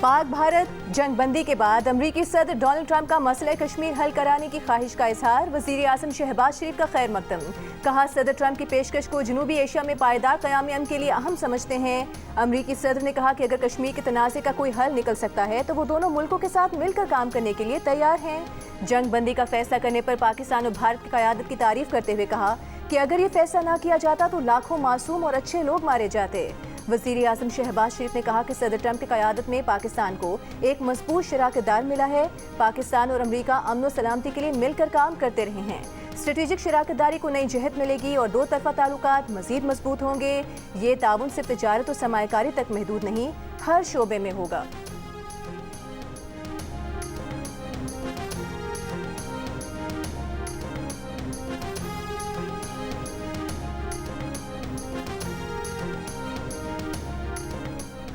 पाक भारत जंग बंदी के बाद अमरीकी सदर डोनाल्ड ट्रंप का मसला कश्मीर हल कराने की ख्वाहिश का इजहार। वज़ीर आज़म शहबाज शरीफ का खैर मकदम। कहा, सदर ट्रंप की पेशकश को जनूबी एशिया में पायदार क़याम अमन के लिए अहम समझते हैं। अमरीकी सदर ने कहा कि अगर कश्मीर के तनाज़े का कोई हल निकल सकता है तो वो दोनों मुल्कों के साथ मिलकर काम करने के लिए तैयार हैं। जंग बंदी का फैसला करने पर पाकिस्तान और भारत की क़यादत की तारीफ करते हुए कहा कि अगर ये फैसला ना किया जाता तो लाखों मासूम और अच्छे लोग मारे जाते। वज़ीर आज़म शहबाज शरीफ ने कहा कि सदर ट्रंप की क़यादत में पाकिस्तान को एक मजबूत शराकतदार मिला है। पाकिस्तान और अमरीका अमन और सलामती के लिए मिलकर काम करते रहे हैं। स्ट्रेटेजिक शराकतदारी को नई जहत मिलेगी और दो तरफ़ा ताल्लुकात मज़ीद मजबूत होंगे। ये ताउन सिर्फ तिजारत और सरमायाकारी तक महदूद नहीं, हर शोबे में होगा।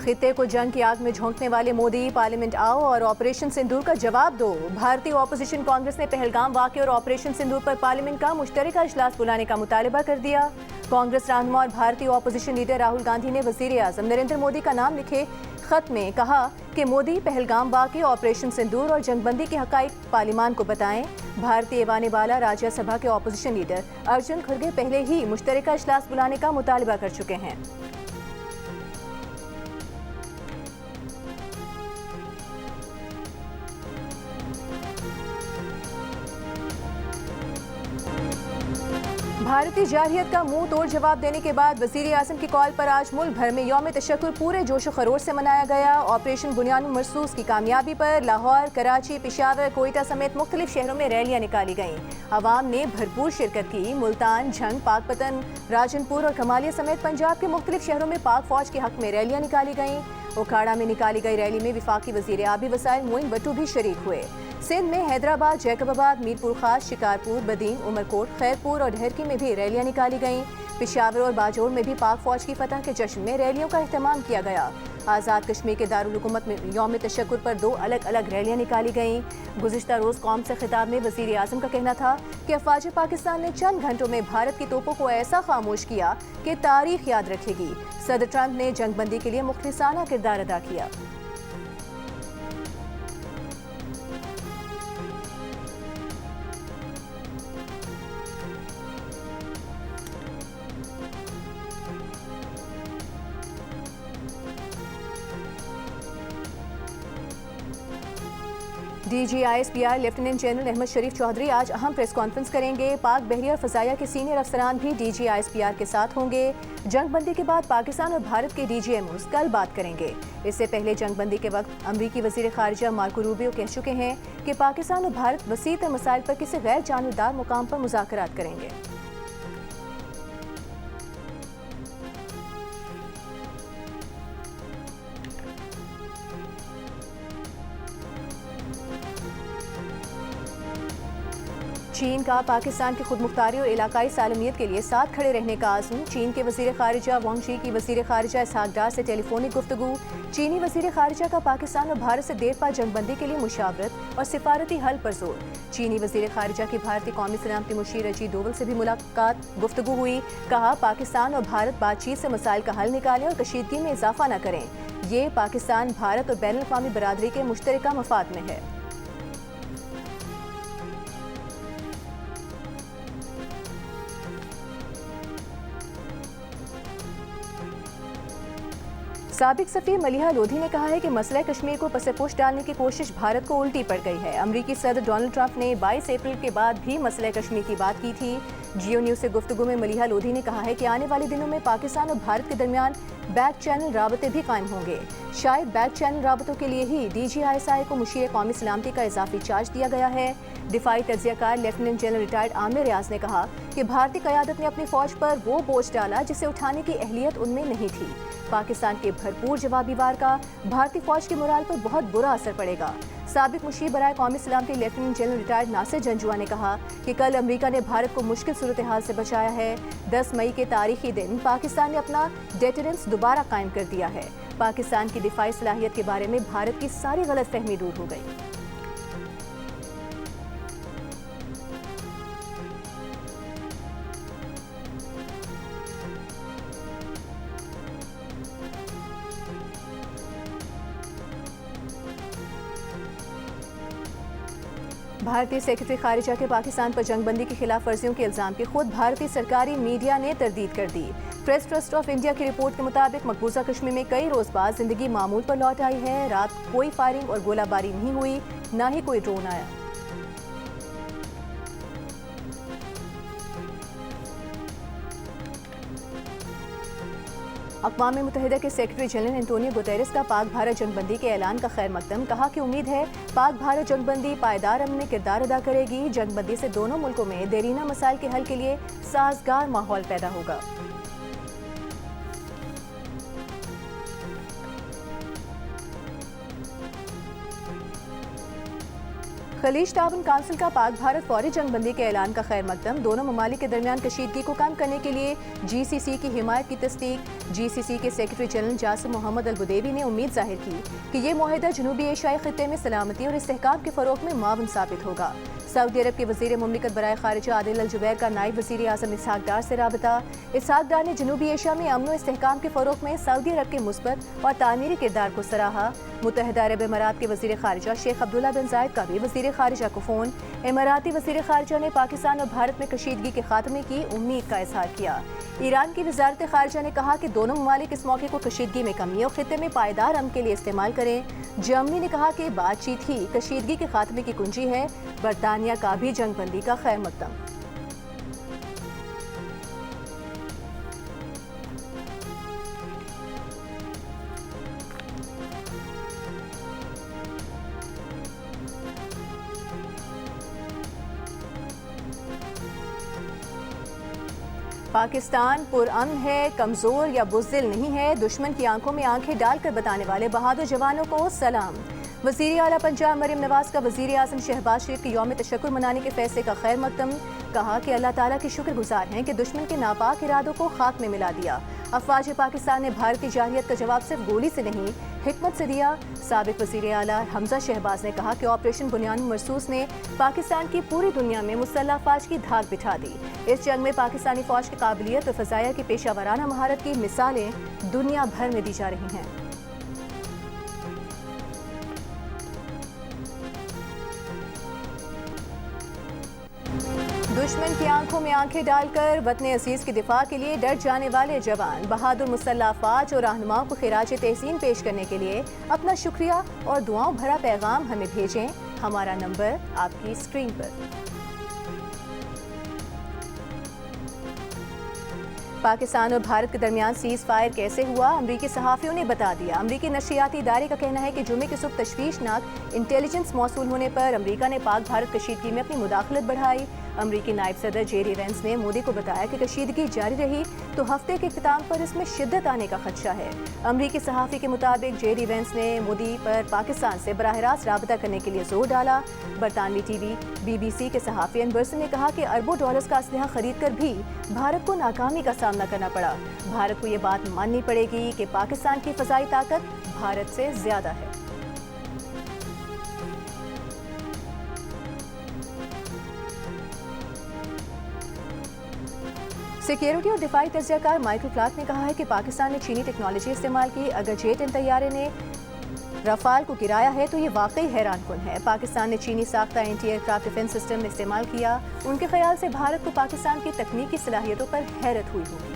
खित्ते को जंग की आग में झोंकने वाले मोदी, पार्लियामेंट आओ और ऑपरेशन सिंदूर का जवाब दो। भारतीय अपोजिशन कांग्रेस ने पहलगाम वाक़े और ऑपरेशन सिंदूर पर पार्लियामेंट का मुश्तरका इजलास बुलाने का मुतालबा कर दिया। कांग्रेस रहनुमा और भारतीय अपोजिशन लीडर राहुल गांधी ने वज़ीर आज़म नरेंद्र मोदी का नाम लिखे खत में कहा कि मोदी पहलगाम वाक़े, ऑपरेशन सिंदूर और जंगबंदी के हक़ाइक़ पार्लियामान को बताएं। भारतीय ऐवान बाला राज्यसभा के अपोजिशन लीडर अर्जुन खड़गे पहले ही मुश्तरका इजलास बुलाने का मुतालबा कर चुके हैं। भारतीय जारहियत का मुंह तोड़ जवाब देने के बाद वज़ीर आज़म की कॉल पर आज मुल्क भर में यौम तशक्कुर पूरे जोश खरोश से मनाया गया। ऑपरेशन बुनियानुल मरसूस की कामयाबी पर लाहौर, कराची, पेशावर, कोयटा समेत मुख्तलिफ शहरों में रैलियां निकाली गईं। आवाम ने भरपूर शिरकत की। मुल्तान, झंग, पाकपतन, राजनपुर और कमालिया समेत पंजाब के मुख्तलिफ शहरों में पाक फौज के हक में रैलियां निकाली गईं। उखाड़ा में निकाली गई रैली में वफाकी वज़ीर आबी वसाइल मोइन भट्टू भी शरीक हुए। सिंध में हैदराबाद, जैकबाबाद, मीरपुर खास, शिकारपुर, बदीन, उमरकोट, खैरपुर और ढेरकी में भी रैलियां निकाली गईं। पेशावर और बाजोड़ में भी पाक फौज की फतह के जश्न में रैलियों का एहतमाम किया गया। आज़ाद कश्मीर के दारुल हुकूमत में यौम तशक्कुर पर दो अलग अलग रैलियां निकाली गईं। गुज़िश्ता रोज़ कौम से खिताब में वज़ीर आज़म का कहना था कि अफ़वाज पाकिस्तान ने चंद घंटों में भारत की तोपों को ऐसा खामोश किया कि तारीख याद रखेगी। सदर ट्रंप ने जंगबंदी के लिए मुखलिसाना किरदार अदा किया। DGISPR लेफ्टिनेंट जनरल अहमद शरीफ चौधरी आज अहम प्रेस कॉन्फ्रेंस करेंगे। पाक बहरिया और फ़ज़ाइया के सीनियर अफसरान भी DGISPR के साथ होंगे। जंगबंदी के बाद पाकिस्तान और भारत के DGMOs कल बात करेंगे। इससे पहले जंगबंदी के वक्त अमरीकी वज़ीर ख़ारिजा मार्को रूबियो कह चुके हैं कि पाकिस्तान और भारत वसीअतर मसाइल पर किसी गैर जानिबदार मुकाम पर मुज़ाकरात करेंगे। चीन का पाकिस्तान की खुदमुख्तारी और इलाकाई सालमियत के लिए साथ खड़े रहने का आज़म। चीन के वज़ीर ख़ारिजा वांग शी की वज़ीर ख़ारिजा इसहाक डार से टेलीफोनिक गुफ्तगू। चीनी वज़ीर ख़ारिजा का पाकिस्तान और भारत से देर पा जंगबंदी के लिए मुशावरत और सिफारती हल पर जोर। चीनी वज़ीर ख़ारिजा की भारतीय कौमी सलामती मुशीर अजीत डोवल से भी मुलाकात, गुफ्तगू हुई। कहा, पाकिस्तान और भारत बातचीत से मसाइल का हल निकालें और कशीदगी में इजाफा न करें। ये पाकिस्तान, भारत और बैनुल अक़वामी बरादरी के मुश्तरका मफाद में है। साबिक सफ़ीर मलिहा लोधी ने कहा है कि मसला कश्मीर को पसपोश डालने की कोशिश भारत को उल्टी पड़ गई है। अमरीकी सदर डोनाल्ड ट्रंप ने 22 अप्रैल के बाद भी मसला कश्मीर की बात की थी। जियो न्यूज़ से गुफ्तगू में मलिहा लोधी ने कहा है कि आने वाले दिनों में पाकिस्तान और भारत के दरमियान बैक चैनल राबते भी कायम होंगे। शायद बैक चैनल राबतों के लिए ही DGISI को मुशीर कौमी सलामती का इजाफी चार्ज दिया गया है। दिफाई तज्ज़ियाकार लेफ्टिनेंट जनरल रिटायर्ड आमिर रियाज ने कहा कि भारतीय क़यादत ने अपनी फ़ौज पर वो बोझ डाला जिसे उठाने की अहलियत उनमें नहीं थी। पाकिस्तान के भरपूर जवाबी वार का भारतीय फ़ौज की मोराल पर बहुत बुरा असर पड़ेगा। साबिक मुशीर बराए कौमी सलामती lieutenant general retired Nasir Janjua ने कहा कि कल अमरीका ने भारत को मुश्किल सूरत हाल से बचाया है। 10 मई के तारीखी दिन पाकिस्तान ने अपना डेटरेंस दोबारा कायम कर दिया है। पाकिस्तान की दिफाई सलाहियत के बारे में भारत की सारी गलतफहमी दूर हो गई। بھارتی سیکرٹری خارجہ کے پاکستان پر جنگ بندی کی خلاف ورزیوں کے الزام کی خود بھارتی سرکاری میڈیا نے تردید کر دی۔ پریس ٹرسٹ آف انڈیا کی رپورٹ کے مطابق مقبوضہ کشمیر میں کئی روز بعد زندگی معمول پر لوٹ آئی ہے۔ رات کوئی فائرنگ اور گولہ باری نہیں ہوئی، نہ ہی کوئی ڈرون آیا۔ اقوام متحدہ کے سیکرٹری جنرل انٹونیو گوتیرس کا پاک بھارت جنگ بندی کے اعلان کا خیر مقدم، کہا کہ امید ہے پاک بھارت جنگ بندی پائیدار امن میں کردار ادا کرے گی۔ جنگ بندی سے دونوں ملکوں میں دیرینہ مسائل کے حل کے لیے سازگار ماحول پیدا ہوگا۔ خلیج تعاون کونسل کا پاک بھارت فوری جنگ بندی کے اعلان کا خیر مقدم، دونوں ممالک کے درمیان کشیدگی کو کم کرنے کے لیے جی سی سی کی حمایت کی تصدیق۔ جی سی سی کے سیکرٹری جنرل جاسم محمد البدیوی نے امید ظاہر کی کہ یہ معاہدہ جنوبی ایشیائی خطے میں سلامتی اور استحکام کے فروغ میں معاون ثابت ہوگا۔ سعودی عرب کے وزیر مملکت برائے خارجہ عادل الجبیر کا نائب وزیر اعظم اسحاق ڈار سے رابطہ۔ اسحاق ڈار نے جنوبی ایشیا میں امن و استحکام کے فروغ میں سعودی عرب کے مثبت اور تعمیری کردار کو سراہا۔ متحدہ عرب امارات کے وزیر خارجہ شیخ عبداللہ بن زائد کا بھی وزیر خارجہ کو فون۔ اماراتی وزیر خارجہ نے پاکستان اور بھارت میں کشیدگی کے خاتمے کی امید کا اظہار کیا۔ ایران کی وزارت خارجہ نے کہا کہ دونوں ممالک اس موقع کو کشیدگی میں کمی اور خطے میں پائیدار امن کے لیے استعمال کریں۔ جرمنی نے کہا کہ بات چیت ہی کشیدگی کے خاتمے کی کنجی ہے۔ برطانیہ کا بھی جنگ بندی کا خیر مقدم۔ پاکستان پرامن ہے، کمزور یا بزدل نہیں ہے، دشمن کی آنکھوں میں آنکھیں ڈال کر بتانے والے بہادر جوانوں کو سلام۔ وزیر اعلیٰ پنجاب مریم نواز کا وزیر اعظم شہباز شریف کے یوم تشکر منانے کے فیصلے کا خیر مقدم، کہا کہ اللہ تعالیٰ کی شکر گزار ہیں کہ دشمن کے ناپاک ارادوں کو خاک میں ملا دیا۔ افواج پاکستان نے بھارتی جارحیت کا جواب صرف گولی سے نہیں، حکمت سے دیا۔ سابق وزیر اعلیٰ حمزہ شہباز نے کہا کہ آپریشن بنیان مرصوص نے پاکستان کی پوری دنیا میں مسلح افواج کی دھاک بٹھا دی۔ اس جنگ میں پاکستانی فوج کی قابلیت اور فضائیہ کی پیشہ ورانہ مہارت کی مثالیں دنیا بھر میں دی جا رہی ہیں۔ دشمن کی آنکھوں میں آنکھیں ڈال کر وطن عزیز کی دفاع کے لیے ڈٹ جانے والے جوان، بہادر مسلح افواج اور رہنماؤں کو خراج تحسین پیش کرنے کے لیے اپنا شکریہ اور دعاؤں بھرا پیغام ہمیں بھیجیں۔ ہمارا نمبر آپ کی اسکرین پر۔ پاکستان اور بھارت کے درمیان سیز فائر کیسے ہوا؟ امریکی صحافیوں نے بتا دیا۔ امریکی نشریاتی ادارے کا کہنا ہے کہ جمعے کی صبح تشویشناک انٹیلیجنس موصول ہونے پر امریکہ نے پاک بھارت کشیدگی میں اپنی مداخلت بڑھائی۔ امریکی نائب صدر جیری وینس نے مودی کو بتایا کہ کشیدگی جاری رہی تو ہفتے کے اختتام پر اس میں شدت آنے کا خدشہ ہے۔ امریکی صحافی کے مطابق جیری وینس نے مودی پر پاکستان سے براہ راست رابطہ کرنے کے لیے زور ڈالا۔ برطانوی T V B B C کے صحافی انبرسن نے کہا کہ اربوں ڈالرز کا اسلحہ خرید کر بھی بھارت کو ناکامی کا سامنا کرنا پڑا۔ بھارت کو یہ بات ماننی پڑے گی کہ پاکستان کی فضائی طاقت بھارت سے زیادہ ہے۔ سیکیورٹی اور دفاعی تجزیہ کار مائیکل کلارک نے کہا ہے کہ پاکستان نے چینی ٹیکنالوجی استعمال کی۔ اگر جیٹ ان طیارے نے رافال کو گرایا ہے تو یہ واقعی حیران کن ہے۔ پاکستان نے چینی ساختہ anti aircraft defence system استعمال کیا۔ ان کے خیال سے بھارت کو پاکستان کی تکنیکی صلاحیتوں پر حیرت ہوئی ہوگی۔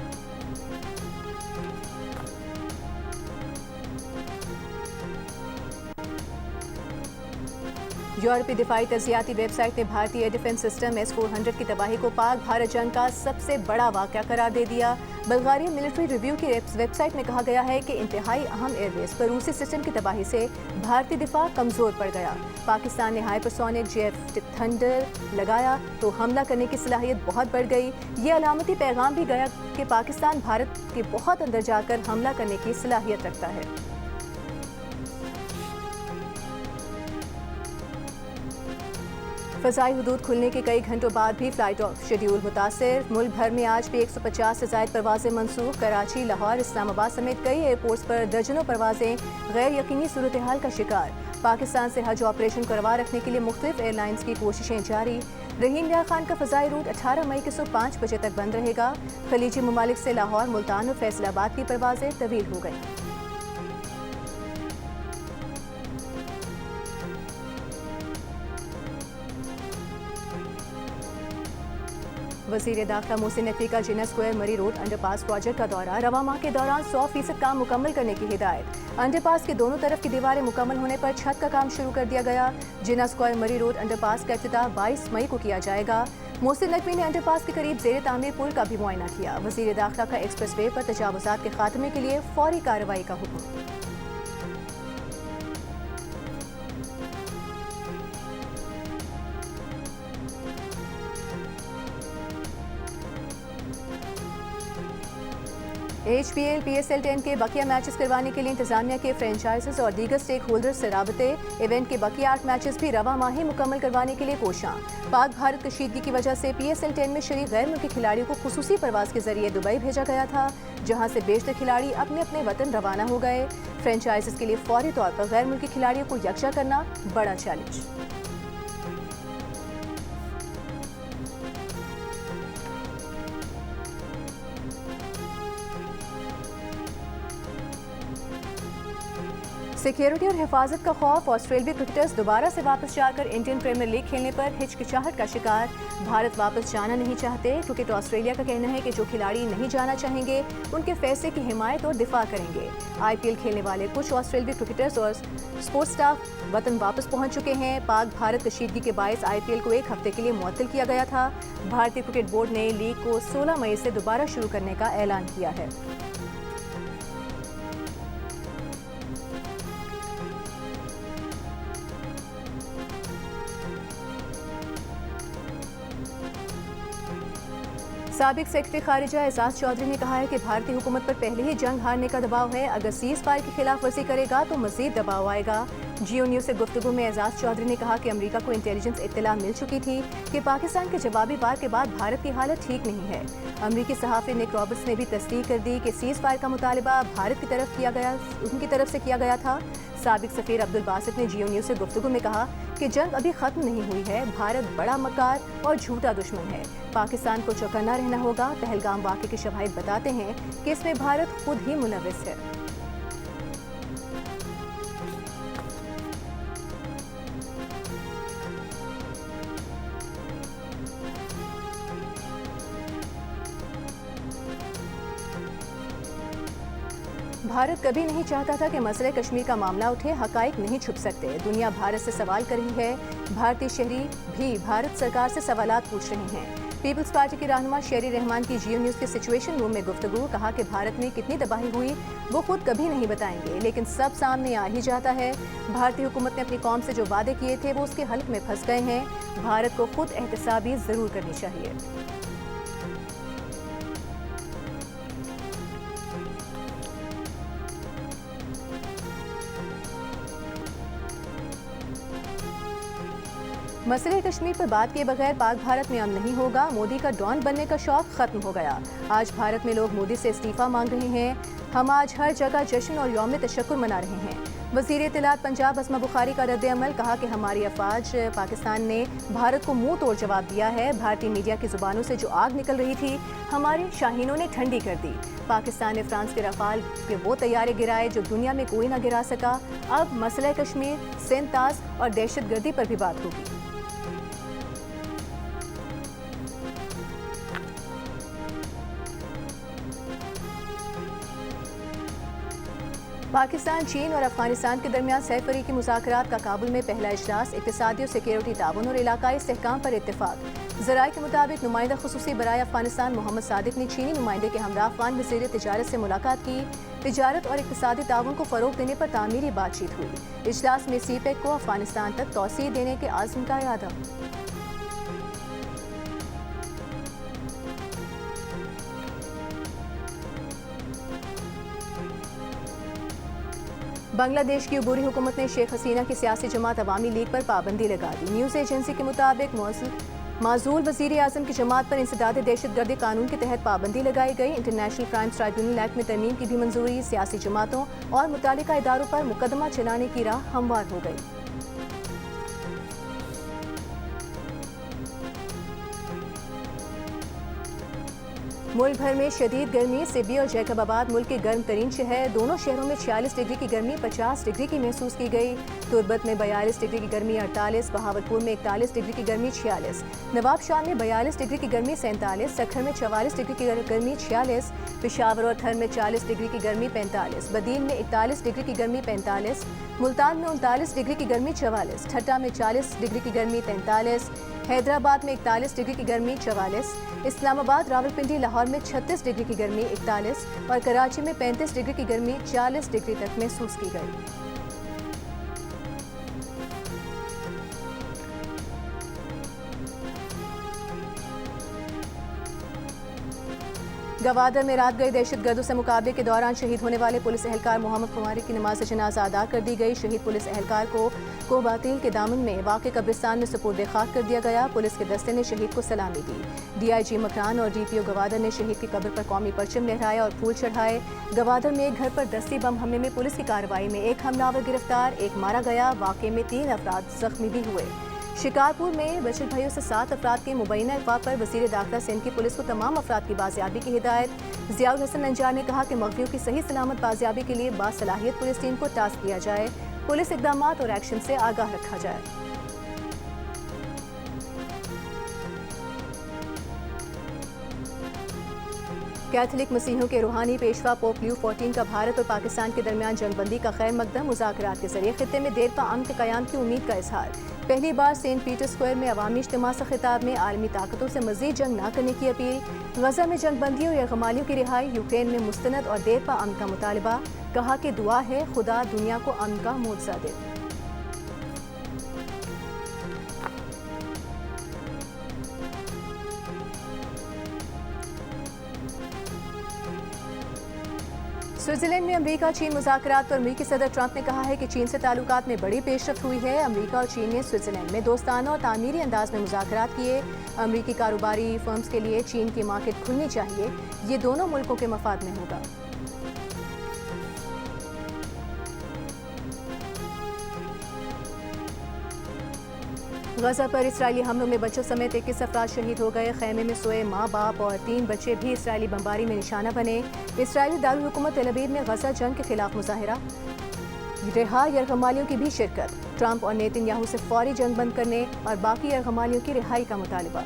یورپی دفاعی تجزیاتی ویب سائٹ نے بھارتی ایئر ڈیفنس سسٹم S-400 کی تباہی کو پاک بھارت جنگ کا سب سے بڑا واقعہ قرار دے دیا۔ بلغاریہ ملٹری ریویو کی ویب سائٹ میں کہا گیا ہے کہ انتہائی اہم ایئر بیس پر روسی سسٹم کی تباہی سے بھارتی دفاع کمزور پڑ گیا۔ پاکستان نے ہائپرسونک JF تھنڈر لگایا تو حملہ کرنے کی صلاحیت بہت بڑھ گئی۔ یہ علامتی پیغام بھی گیا کہ پاکستان بھارت کے بہت اندر جا کر حملہ کرنے کی صلاحیت رکھتا ہے۔ فضائی حدود کھلنے کے کئی گھنٹوں بعد بھی فلائٹ آف شیڈیول متاثر۔ ملک بھر میں آج بھی 150 سے زائد پروازیں منسوخ۔ کراچی، لاہور، اسلام آباد سمیت کئی ایئرپورٹس پر درجنوں پروازیں غیر یقینی صورتحال کا شکار۔ پاکستان سے حج آپریشن کروا رکھنے کے لیے مختلف ایئر لائنز کی کوششیں جاری۔ رحیم یار خان کا فضائی روٹ 18 مئی کی صبح 5 بجے تک بند رہے گا۔ خلیجی ممالک سے لاہور، ملتان اور فیصل آباد کی پروازیں طویل ہو گئیں۔ वज़ीर दाखिला मोहसिन नकवी का जिन्ना स्क्वायर मरी रोड अंडरपास प्रोजेक्ट का दौरा। रवा माह के दौरान 100% काम मुकम्मल करने की हिदायत। अंडरपास के दोनों तरफ की दीवारें मुकम्मल होने पर छत का काम शुरू कर दिया गया। जिन्ना स्क्वायर मरी रोड अंडरपास का इफ्तिताह 22 मई को किया जाएगा। मोहसिन नकवी ने अंडरपास के करीब ज़ेर तामीर पुल का भी मुआयना किया। वज़ीर दाखिला का एक्सप्रेस वे पर तजावुज़ात के खात्मे के लिए फौरी कार्रवाई का हुक्म। HPL PSL 10 के बकिया मैचेस करवाने के लिए इंतजामिया के फ्रेंचाइजेस और दीगर स्टेक होल्डर्स से राबते। इवेंट के बकिया 8 मैचेस भी रवा माही मुकम्मल करवाने के लिए कोशां। पाक भारत कशीदगी की वजह से PSL 10 में शरीक गैर मुल्की खिलाड़ियों को खुसूसी परवाज के जरिए दुबई भेजा गया था, जहां से बेशतर खिलाड़ी अपने अपने वतन रवाना हो गए। फ्रेंचाइजेस के लिए फौरी तौर पर गैर मुल्की खिलाड़ियों को यकजा करना बड़ा चैलेंज। सिक्योरिटी और हिफाजत का खौफ। ऑस्ट्रेलियाई क्रिकेटर्स दोबारा से वापस जाकर इंडियन प्रीमियर लीग खेलने पर हिचकिचाहट का शिकार। भारत वापस जाना नहीं चाहते। क्रिकेट ऑस्ट्रेलिया का कहना है कि जो खिलाड़ी नहीं जाना चाहेंगे उनके फैसले की हिमायत और दिफा करेंगे। IPL खेलने वाले कुछ ऑस्ट्रेलियाई क्रिकेटर्स और स्पोर्ट्स स्टाफ वतन वापस पहुंच चुके हैं। पाक भारत कशीदगी के बायस IPL को 1 हफ्ते के लिए मुअत्तल किया गया था। भारतीय क्रिकेट बोर्ड ने लीग को 16 मई से दोबारा शुरू करने का ऐलान किया है। साबिक सेक्रेटरी खारिजा एजाज चौधरी ने कहा है कि भारतीय हुकूमत पर पहले ही जंग हारने का दबाव है। अगर सीज फायर की खिलाफ वर्जी करेगा तो मजीद दबाव आएगा। जियो न्यूज़ से गुफ्तगू में एजाज चौधरी ने कहा कि अमेरिका को इंटेलिजेंस इत्तला मिल चुकी थी कि पाकिस्तान के जवाबी वार के बाद भारत की हालत ठीक नहीं है। अमरीकी सहाफ़ी निक रॉबर्ट्स ने भी तस्दीक कर दी कि सीज फायर का मुतालबा भारत की तरफ से किया गया था। साबिक सफ़ीर अब्दुल बासित ने जियो न्यूज़ से गुफ्तगू में कहा कि जंग अभी ख़त्म नहीं हुई है। भारत बड़ा मकार और झूठा दुश्मन है। पाकिस्तान को चौकन्ना रहना होगा। पहलगाम वाक़े के शवाहिद बताते हैं कि इसमें भारत खुद ही मुलव्विस है। भारत कभी नहीं चाहता था कि मसले कश्मीर का मामला उठे। हकाइक नहीं छुप सकते। दुनिया भारत से सवाल कर रही है। भारतीय शहरी भी भारत सरकार से सवालात पूछ रहे हैं। पीपल्स पार्टी की रहनुमा शेरी रहमान की जियो न्यूज़ के सिचुएशन रूम में गुफ्तगू। कहा कि भारत में कितनी तबाही हुई वो खुद कभी नहीं बताएंगे, लेकिन सब सामने आ ही जाता है। भारतीय हुकूमत ने अपनी कौम से जो वादे किए थे वो उसके हल्क में फंस गए हैं। भारत को खुद एहतसाबी ज़रूर करनी चाहिए। मसले कश्मीर पर बात किए बगैर पाक भारत में अमन नहीं होगा। मोदी का डॉन बनने का शौक खत्म हो गया। आज भारत में लोग मोदी से इस्तीफा मांग रहे हैं। हम आज हर जगह जश्न और यौम तशक्कुर मना रहे हैं। वज़ीर इत्तलात पंजाब अस्मा बुखारी का रद्द अमल। कहा कि हमारी अफवाज पाकिस्तान ने भारत को मुंह तोड़ जवाब दिया है। भारतीय मीडिया की जुबानों से जो आग निकल रही थी हमारे शाहीनों ने ठंडी कर दी। पाकिस्तान ने फ्रांस के रफाल के वो तैयारे गिराए जो दुनिया में कोई ना गिरा सका। अब मसला कश्मीर, सिंध तास और दहशतगर्दी पर भी बात होगी। पाकिस्तान, चीन और अफगानिस्तान के दरमियान सैफरीकी मुज़ाकरात का काबुल में पहला इजलास। इक़्तिसादी और सिक्योरिटी ताउन और इलाकाई इस्तेहकाम पर इत्तेफाक। ज़राए के मुताबिक नुमाइंदा खुसूसी बराए अफगानिस्तान मोहम्मद सादिक ने चीनी नुमाइंदे के हमरा अफगान वज़ीर तिजारत से मुलाकात की। तिजारत और इक़्तिसादी ताउन को फ़रोग़ देने पर तामीरी बातचीत हुई। इजलास में CPEC को अफगानिस्तान तक तोसी देने के आज़म का इरादा। बांग्लादेश की अबूरी हुकूमत ने शेख हसीना की सियासी जमात अवामी लीग पर पाबंदी लगा दी। न्यूज़ एजेंसी के मुताबिक माजूल वज़ीर आज़म की जमात पर इंसदाद दहशतगर्दी कानून के तहत पाबंदी लगाई गई। इंटरनेशनल क्राइम्स ट्राइब्यूनल एक्ट में तरमीम की भी मंजूरी। सियासी जमातों और मुतालिका इदारों पर मुकदमा चलाने की राह हमवार हो गई। ملک بھر میں شدید گرمی، سبی اور جیکب آباد ملک کے گرم ترین شہر، دونوں شہروں میں 46 ڈگری کی گرمی 50 ڈگری کی محسوس کی گئی۔ تربت میں 42 ڈگری کی گرمی 48، بہاولپور میں 41 ڈگری کی گرمی 46، نواب شاہ میں 42 ڈگری کی گرمی 47، سکھر میں 44 ڈگری کی گرمی 46، پشاور اور تھر میں 40 ڈگری کی گرمی 45، بدین میں 41 ڈگری کی گرمی 45، ملتان میں 39 ڈگری کی گرمی 44، ٹھٹہ میں 40 ڈگری کی گرمی 43، حیدرآباد میں 41 ڈگری کی گرمی 44، اسلام آباد، راولپنڈی، لاہور میں 36 ڈگری کی گرمی 41 اور کراچی میں 35 ڈگری کی گرمی 40 ڈگری تک محسوس کی گئی۔ گوادر میں رات گئے دہشت گردوں سے مقابلے کے دوران شہید ہونے والے پولیس اہلکار محمد خماری کی نماز جنازہ ادا کر دی گئی۔ شہید پولیس اہلکار کو باطیل کے دامن میں واقع قبرستان میں سپرد خاک کر دیا گیا۔ پولیس کے دستے نے شہید کو سلامی دی۔ ڈی آئی جی مکران اور ڈی پی او گوادر نے شہید کی قبر پر قومی پرچم لہرایا اور پھول چڑھائے۔ گوادر میں ایک گھر پر دستی بم حملے میں پولیس کی کارروائی میں ایک حملہ آور گرفتار، ایک مارا گیا۔ واقعے میں 3 افراد زخمی بھی ہوئے۔ شکارپور میں بچت بھائیوں سے 7 افراد کے مبینہ اغوا پر وزیر داخلہ سندھ کی پولیس کو تمام افراد کی بازیابی کی ہدایت۔ ضیاء الحسن نجار نے کہا کہ مغویوں کی صحیح سلامت بازیابی کے لیے باصلاحیت پولیس ٹیم کو ٹاسک دیا جائے، پولیس اقدامات اور ایکشن سے آگاہ رکھا جائے۔ کیتھولک مسیحیوں کے روحانی پیشوا پوپ لیو 14 کا بھارت اور پاکستان کے درمیان جنگ بندی کا خیر مقدم، مذاکرات کے ذریعے خطے میں دیر پا امن کے قیام کی امید کا اظہار۔ پہلی بار سینٹ پیٹر اسکوائر میں عوامی اجتماع سے خطاب میں عالمی طاقتوں سے مزید جنگ نہ کرنے کی اپیل۔ غزہ میں جنگ بندی اور یرغمالیوں کی رہائی، یوکرین میں مستند اور دیر پا امن کا مطالبہ، کہا کہ دعا ہے خدا دنیا کو امن کا معجزہ دے۔ سوئٹزرلینڈ میں امریکہ چین مذاکرات پر امریکی صدر ٹرمپ نے کہا ہے کہ چین سے تعلقات میں بڑی پیش رفت ہوئی ہے۔ امریکہ اور چین نے سوئٹزرلینڈ میں دوستانہ اور تعمیری انداز میں مذاکرات کیے۔ امریکی کاروباری فرمز کے لیے چین کی مارکیٹ کھلنی چاہیے، یہ دونوں ملکوں کے مفاد میں ہوگا۔ غزہ پر اسرائیلی حملوں میں بچوں سمیت 21 افراد شہید ہو گئے۔ خیمے میں سوئے ماں باپ اور 3 بچے بھی اسرائیلی بمباری میں نشانہ بنے۔ اسرائیلی دارالحکومت تل ابیب میں غزہ جنگ کے خلاف مظاہرہ، رہا یرغمالیوں کی بھی شرکت۔ ٹرمپ اور نیتن یاہو سے فوری جنگ بند کرنے اور باقی یرغمالیوں کی رہائی کا مطالبہ۔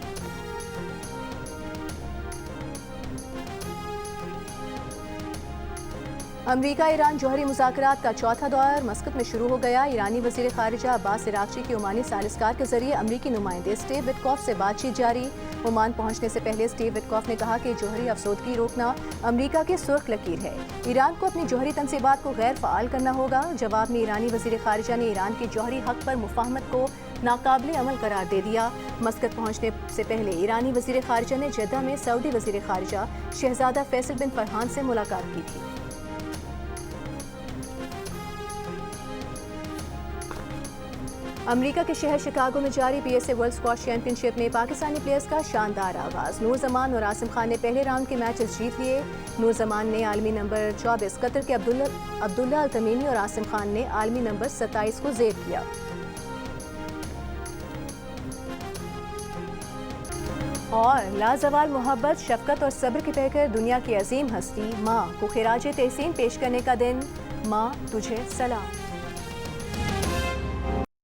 امریکہ ایران جوہری مذاکرات کا چوتھا دور مسقط میں شروع ہو گیا۔ ایرانی وزیر خارجہ عباس عراقچی کی عمانی ثالثکار کے ذریعے امریکی نمائندے اسٹیو وٹکوف سے بات چیت جاری۔ عمان پہنچنے سے پہلے اسٹیو وٹکوف نے کہا کہ جوہری افسردگی روکنا امریکہ کی سرخ لکیر ہے، ایران کو اپنی جوہری تنصیبات کو غیر فعال کرنا ہوگا۔ جواب میں ایرانی وزیر خارجہ نے ایران کی جوہری حق پر مفاہمت کو ناقابل عمل قرار دے دیا۔ مسقط پہنچنے سے پہلے ایرانی وزیر خارجہ نے جدہ میں سعودی وزیر خارجہ شہزادہ فیصل بن فرحان سے ملاقات کی تھی۔ امریکہ کے شہر شکاگو میں جاری P S A world squash championship میں پاکستانی پلیئرز کا شاندار آغاز۔ نور زمان اور عاصم خان نے پہلے راؤنڈ کے میچز جیت لیے۔ نور زمان نے عالمی نمبر 24 قطر کے عبداللہ التمیمی اور عاصم خان نے عالمی نمبر 27 کو زیر کیا۔ اور لازوال محبت، شفقت اور صبر کی پیکر دنیا کی عظیم ہستی ماں کو خراج تحسین پیش کرنے کا دن۔ ماں تجھے سلام۔